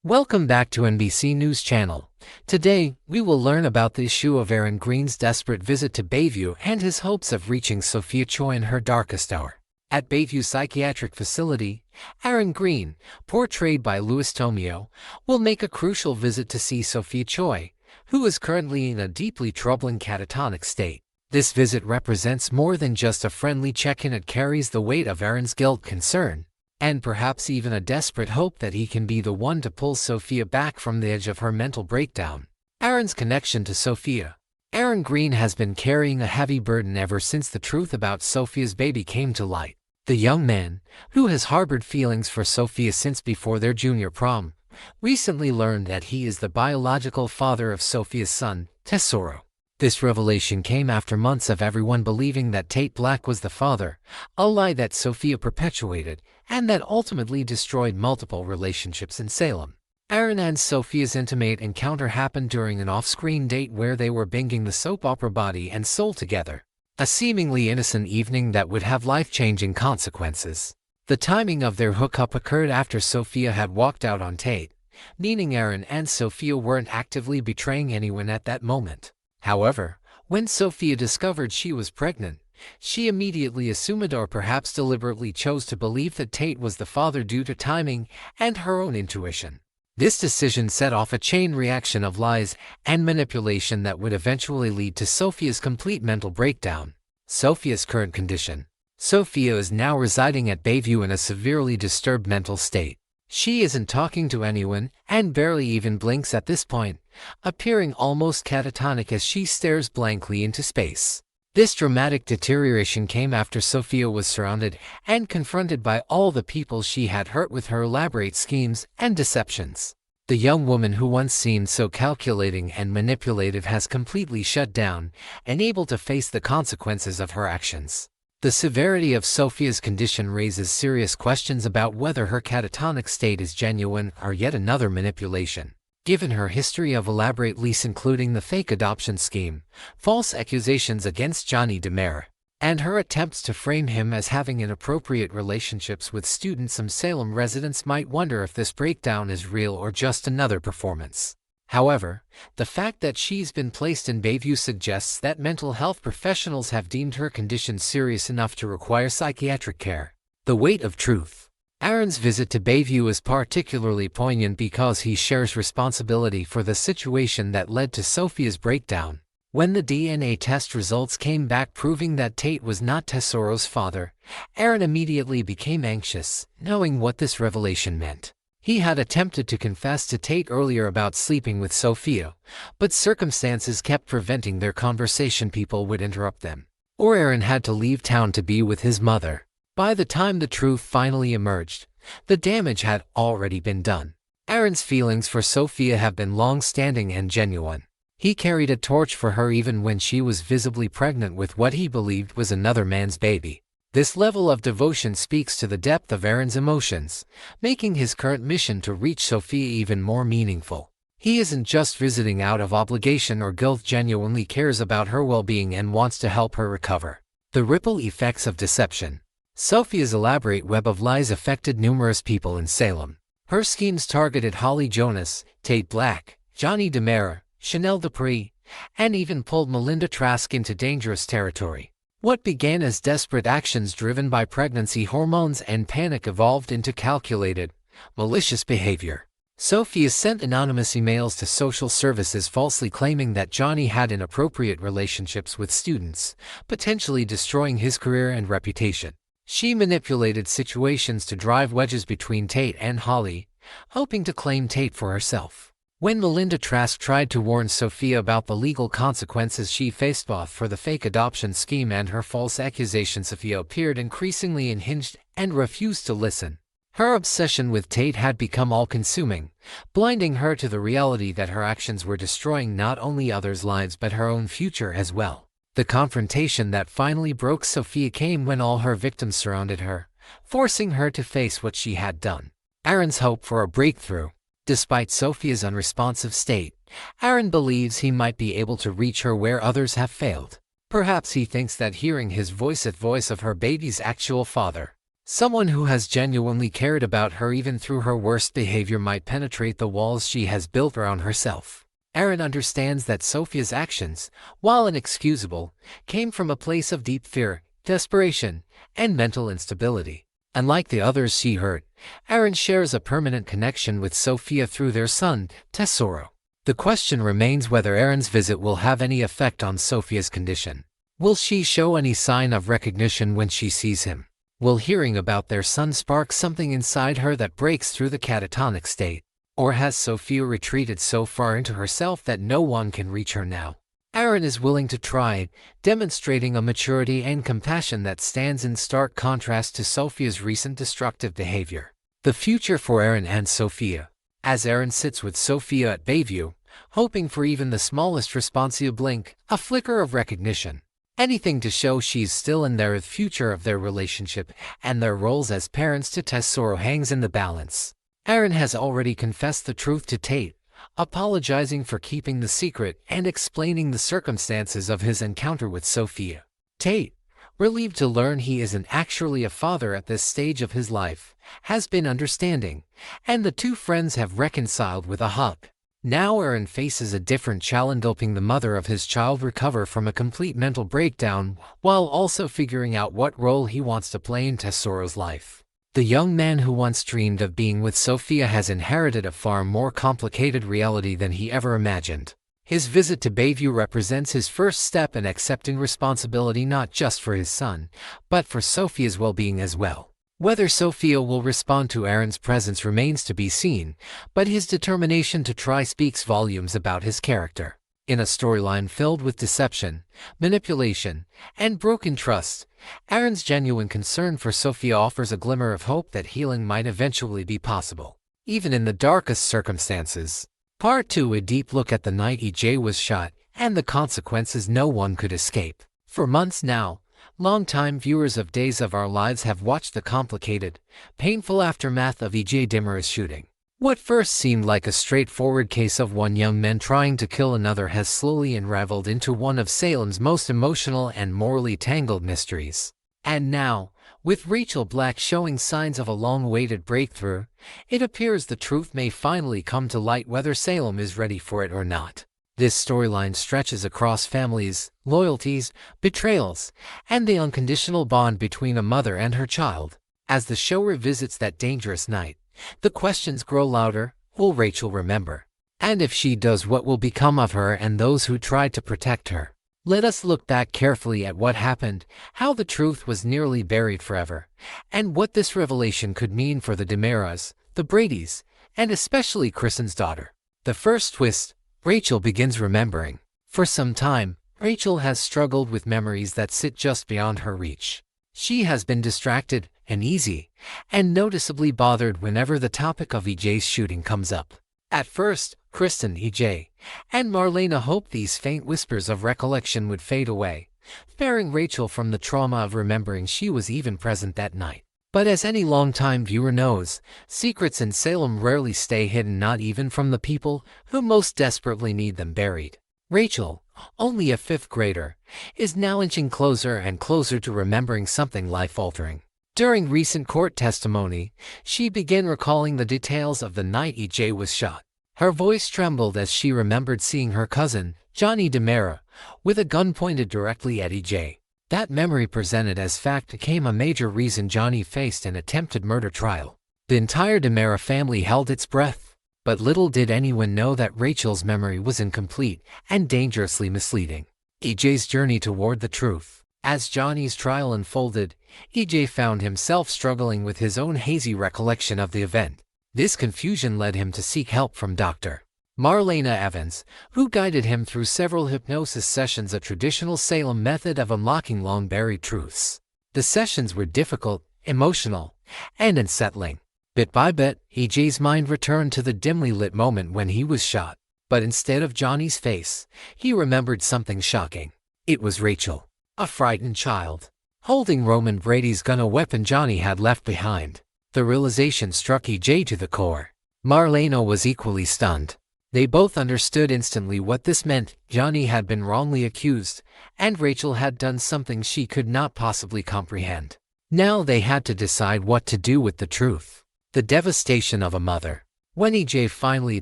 Welcome back to NBC News Channel. Today, we will learn about the issue of Aaron Green's desperate visit to Bayview and his hopes of reaching Sophia Choi in her darkest hour. At Bayview Psychiatric Facility, Aaron Green, portrayed by Louis Tomeo, will make a crucial visit to see Sophia Choi, who is currently in a deeply troubling catatonic state. This visit represents more than just a friendly check-in. It carries the weight of Aaron's guilt, concern, and perhaps even a desperate hope that he can be the one to pull Sophia back from the edge of her mental breakdown. Aaron's connection to Sophia. Aaron Green has been carrying a heavy burden ever since the truth about Sophia's baby came to light. The young man, who has harbored feelings for Sophia since before their junior prom, recently learned that he is the biological father of Sophia's son, Tesoro. This revelation came after months of everyone believing that Tate Black was the father, a lie that Sophia perpetuated, and that ultimately destroyed multiple relationships in Salem. Aaron and Sophia's intimate encounter happened during an off-screen date where they were binging the soap opera Body and Soul together, a seemingly innocent evening that would have life-changing consequences. The timing of their hookup occurred after Sophia had walked out on Tate, meaning Aaron and Sophia weren't actively betraying anyone at that moment. However, when Sophia discovered she was pregnant, she immediately assumed, or perhaps deliberately chose to believe, that Tate was the father due to timing and her own intuition. This decision set off a chain reaction of lies and manipulation that would eventually lead to Sophia's complete mental breakdown. Sophia's current condition. Sophia is now residing at Bayview in a severely disturbed mental state. She isn't talking to anyone and barely even blinks at this point, appearing almost catatonic as she stares blankly into space. This dramatic deterioration came after Sophia was surrounded and confronted by all the people she had hurt with her elaborate schemes and deceptions. The young woman who once seemed so calculating and manipulative has completely shut down, unable to face the consequences of her actions. The severity of Sophia's condition raises serious questions about whether her catatonic state is genuine or yet another manipulation. Given her history of elaborate lies, including the fake adoption scheme, false accusations against Johnny DeMera, and her attempts to frame him as having inappropriate relationships with students, some Salem residents might wonder if this breakdown is real or just another performance. However, the fact that she's been placed in Bayview suggests that mental health professionals have deemed her condition serious enough to require psychiatric care. The weight of truth. Aaron's visit to Bayview is particularly poignant because he shares responsibility for the situation that led to Sophia's breakdown. When the DNA test results came back proving that Tate was not Tesoro's father, Aaron immediately became anxious, knowing what this revelation meant. He had attempted to confess to Tate earlier about sleeping with Sophia, but circumstances kept preventing their conversation. People would interrupt them, or Aaron had to leave town to be with his mother. By the time the truth finally emerged, the damage had already been done. Aaron's feelings for Sophia have been long-standing and genuine. He carried a torch for her even when she was visibly pregnant with what he believed was another man's baby. This level of devotion speaks to the depth of Aaron's emotions, making his current mission to reach Sophia even more meaningful. He isn't just visiting out of obligation or guilt, genuinely cares about her well-being and wants to help her recover. The ripple effects of deception. Sophia's elaborate web of lies affected numerous people in Salem. Her schemes targeted Holly Jonas, Tate Black, Johnny DeMera, Chanel Dupree, and even pulled Melinda Trask into dangerous territory. What began as desperate actions driven by pregnancy hormones and panic evolved into calculated, malicious behavior. Sophia sent anonymous emails to social services falsely claiming that Johnny had inappropriate relationships with students, potentially destroying his career and reputation. She manipulated situations to drive wedges between Tate and Holly, hoping to claim Tate for herself. When Melinda Trask tried to warn Sophia about the legal consequences she faced both for the fake adoption scheme and her false accusations, Sophia appeared increasingly unhinged and refused to listen. Her obsession with Tate had become all-consuming, blinding her to the reality that her actions were destroying not only others' lives but her own future as well. The confrontation that finally broke Sophia came when all her victims surrounded her, forcing her to face what she had done. Aaron's hope for a breakthrough. Despite Sophia's unresponsive state, Aaron believes he might be able to reach her where others have failed. Perhaps he thinks that hearing his voice, the voice of her baby's actual father, Someone who has genuinely cared about her even through her worst behavior might penetrate the walls she has built around herself. Erin understands that Sophia's actions, while inexcusable, came from a place of deep fear, desperation, and mental instability. Unlike the others she hurt, Erin shares a permanent connection with Sophia through their son, Tesoro. The question remains whether Erin's visit will have any effect on Sophia's condition. Will she show any sign of recognition when she sees him? Will hearing about their son spark something inside her that breaks through the catatonic state? Or has Sophia retreated so far into herself that no one can reach her now? Erin is willing to try, demonstrating a maturity and compassion that stands in stark contrast to Sophia's recent destructive behavior. The future for Erin and Sophia. As Erin sits with Sophia at Bayview, hoping for even the smallest responsive blink, a flicker of recognition. Anything to show she's still in there, the future of their relationship and their roles as parents to Tesoro hangs in the balance. Erin has already confessed the truth to Tate, apologizing for keeping the secret and explaining the circumstances of his encounter with Sophia. Tate, relieved to learn he isn't actually a father at this stage of his life, has been understanding, and the two friends have reconciled with a hug. Now Erin faces a different challenge, helping the mother of his child recover from a complete mental breakdown while also figuring out what role he wants to play in Tesoro's life. The young man who once dreamed of being with Sophia has inherited a far more complicated reality than he ever imagined. His visit to Bayview represents his first step in accepting responsibility not just for his son, but for Sophia's well-being as well. Whether Sophia will respond to Erin's presence remains to be seen, but his determination to try speaks volumes about his character. In a storyline filled with deception, manipulation, and broken trust, Erin's genuine concern for Sophia offers a glimmer of hope that healing might eventually be possible, even in the darkest circumstances. Part 2: A deep look at the night EJ was shot, and the consequences no one could escape. For months now, longtime viewers of Days of Our Lives have watched the complicated, painful aftermath of EJ Dimmer's shooting. What first seemed like a straightforward case of one young man trying to kill another has slowly unraveled into one of Salem's most emotional and morally tangled mysteries. And now, with Rachel Black showing signs of a long-awaited breakthrough, it appears the truth may finally come to light, whether Salem is ready for it or not. This storyline stretches across families, loyalties, betrayals, and the unconditional bond between a mother and her child. As the show revisits that dangerous night, the questions grow louder. Will Rachel remember? And if she does, what will become of her and those who tried to protect her? Let us look back carefully at what happened, how the truth was nearly buried forever, and what this revelation could mean for the Dimeras, the Bradys, and especially Kristen's daughter. The first twist: Rachel begins remembering. For some time, Rachel has struggled with memories that sit just beyond her reach. She has been distracted, uneasy, and noticeably bothered whenever the topic of EJ's shooting comes up. At first, Kristen, EJ, and Marlena hoped these faint whispers of recollection would fade away, sparing Rachel from the trauma of remembering she was even present that night. But as any longtime viewer knows, secrets in Salem rarely stay hidden, not even from the people who most desperately need them buried. Rachel, only a fifth grader, is now inching closer and closer to remembering something life-altering. During recent court testimony, she began recalling the details of the night EJ was shot. Her voice trembled as she remembered seeing her cousin, Johnny DiMera, with a gun pointed directly at EJ. That memory, presented as fact, became a major reason Johnny faced an attempted murder trial. The entire DiMera family held its breath, but little did anyone know that Rachel's memory was incomplete and dangerously misleading. EJ's journey toward the truth. As Johnny's trial unfolded, EJ found himself struggling with his own hazy recollection of the event. This confusion led him to seek help from Dr. Marlena Evans, who guided him through several hypnosis sessions, a traditional Salem method of unlocking long-buried truths. The sessions were difficult, emotional, and unsettling. Bit by bit, EJ's mind returned to the dimly lit moment when he was shot. But instead of Johnny's face, he remembered something shocking. It was Rachel, a frightened child, holding Roman Brady's gun, a weapon Johnny had left behind. The realization struck EJ to the core. Marlena was equally stunned. They both understood instantly what this meant. Johnny had been wrongly accused, and Rachel had done something she could not possibly comprehend. Now they had to decide what to do with the truth. The devastation of a mother. When EJ finally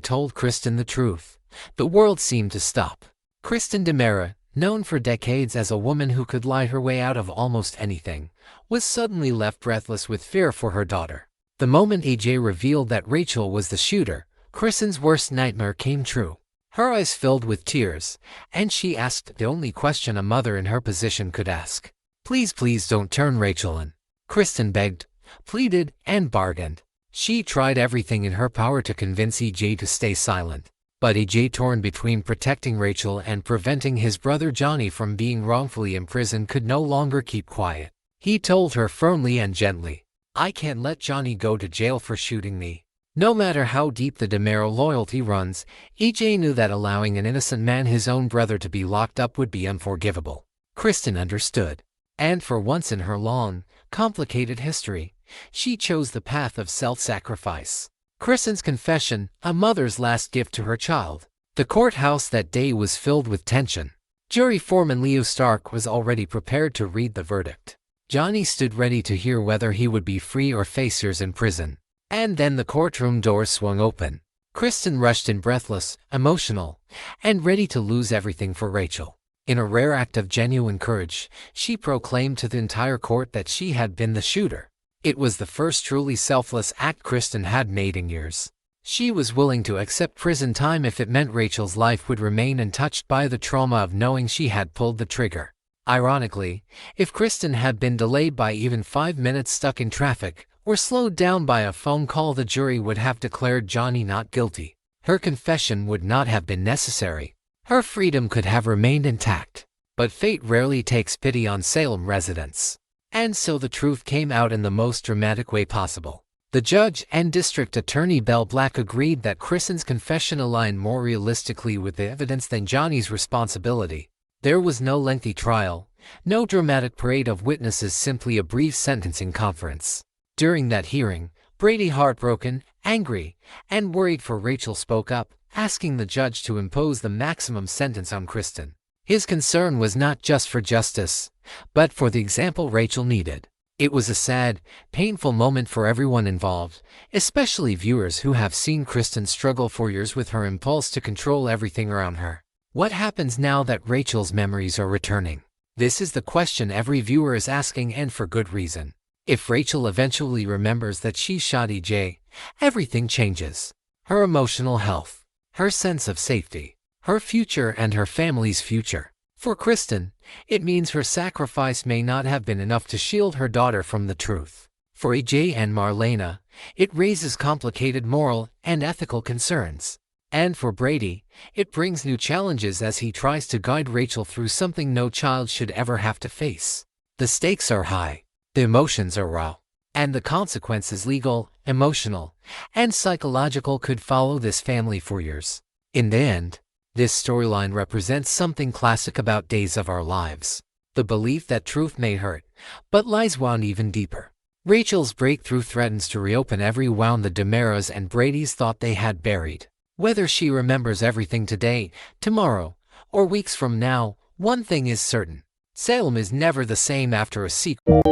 told Kristen the truth, the world seemed to stop. Kristen DeMera, known for decades as a woman who could lie her way out of almost anything, was suddenly left breathless with fear for her daughter. The moment EJ revealed that Rachel was the shooter, Kristen's worst nightmare came true. Her eyes filled with tears, and she asked the only question a mother in her position could ask. "Please, please don't turn Rachel in." Kristen begged, pleaded, and bargained. She tried everything in her power to convince EJ to stay silent. But EJ, torn between protecting Rachel and preventing his brother Johnny from being wrongfully imprisoned, could no longer keep quiet. He told her firmly and gently, "I can't let Johnny go to jail for shooting me." No matter how deep the DeMera loyalty runs, EJ knew that allowing an innocent man, his own brother, to be locked up would be unforgivable. Kristen understood. And for once in her long, complicated history, she chose the path of self-sacrifice. Kristen's confession, a mother's last gift to her child. The courthouse that day was filled with tension. Jury foreman Leo Stark was already prepared to read the verdict. Johnny stood ready to hear whether he would be free or face years in prison. And then the courtroom doors swung open. Kristen rushed in, breathless, emotional, and ready to lose everything for Rachel. In a rare act of genuine courage, she proclaimed to the entire court that she had been the shooter. It was the first truly selfless act Kristen had made in years. She was willing to accept prison time if it meant Rachel's life would remain untouched by the trauma of knowing she had pulled the trigger. Ironically, if Kristen had been delayed by even 5 minutes, stuck in traffic, or slowed down by a phone call, the jury would have declared Johnny not guilty. Her confession would not have been necessary. Her freedom could have remained intact. But fate rarely takes pity on Salem residents. And so the truth came out in the most dramatic way possible. The judge and District Attorney Bell Black agreed that Kristen's confession aligned more realistically with the evidence than Johnny's responsibility. There was no lengthy trial, no dramatic parade of witnesses, simply a brief sentencing conference. During that hearing, Brady, heartbroken, angry, and worried for Rachel, spoke up, asking the judge to impose the maximum sentence on Kristen. His concern was not just for justice, but for the example Rachel needed. It was a sad, painful moment for everyone involved, especially viewers who have seen Kristen struggle for years with her impulse to control everything around her. What happens now that Rachel's memories are returning? This is the question every viewer is asking, and for good reason. If Rachel eventually remembers that she shot EJ, everything changes. Her emotional health, her sense of safety, her future, and her family's future. For Kristen, it means her sacrifice may not have been enough to shield her daughter from the truth. For EJ and Marlena, it raises complicated moral and ethical concerns. And for Brady, it brings new challenges as he tries to guide Rachel through something no child should ever have to face. The stakes are high, the emotions are raw, and the consequences, legal, emotional, and psychological, could follow this family for years. In the end, this storyline represents something classic about days of our lives. The belief that truth may hurt, but lies wound even deeper. Rachel's breakthrough threatens to reopen every wound the DeMeras and Bradys thought they had buried. Whether she remembers everything today, tomorrow, or weeks from now, one thing is certain: Salem is never the same after a sequel.